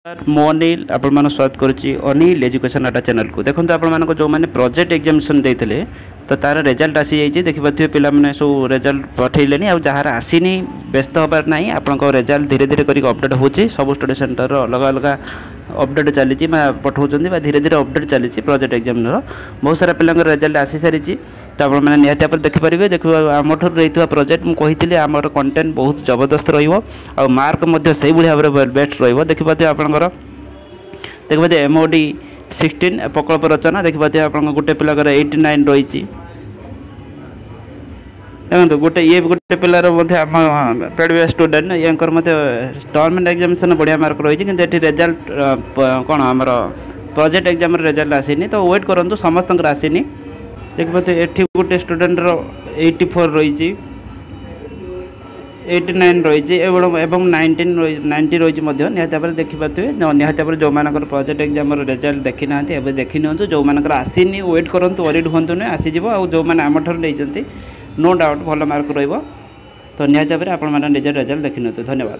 मो अनिल आपण स्वागत करुच्ची अनिल एजुकेशन आटा चैनल को देखो आपण जो मैंने प्रोजेक्ट एग्जामिनेशन देते तो तार रिजल्ट आसी जाइए देखिए पिला मैंने सब रिजल्ट पठेले आ जार आसीनी व्यस्त हबार ना आपको रिजल्ट धीरे धीरे करके अपडेट होची सब स्टडी सेंटर अलग अलग अपडेट चली पठाऊँ धीरे धीरे अपडेट चली प्रोजेक्ट एग्जाम बहुत सारा पिला रिजल्ट आसी सारी तो आप निहती आप देखिपारे देखिए आम ठूर रही प्रोजेक्ट मुझे आमर कंटेंट बहुत जबरदस्त मार्क से भाव में बेस्ट देखिए आपंकर देखिए एमओडी 16 प्रकल्प रचना देखिए आप गोटे पिलाकर 89 रही देखो गोटे ये गोटे पिलार पेड स्टूडेंट यांकर टर्म एग्जामिनेशन बढ़िया मार्क रही कि रिजल्ट कौन आमर प्रोजेक्ट एग्जाम रिजल्ट आसीनी तो वेट करूँ समस्त आसीनी देखिए ये गोटे स्टूडेंट 84 रही 89 रही एवं 90 रही निहती देखिए निहती जो मान प्रोजेक्ट एग्जाम रिजल्ट देखी ना देखी नि जो मान आसीनी वेट करूँ वरीड हूँ ना आसीज जो मैंने आम ठार नहीं नो डाउट भल मार्क रही तो निहती आप निज रिजल्ट देखी नि धन्यवाद।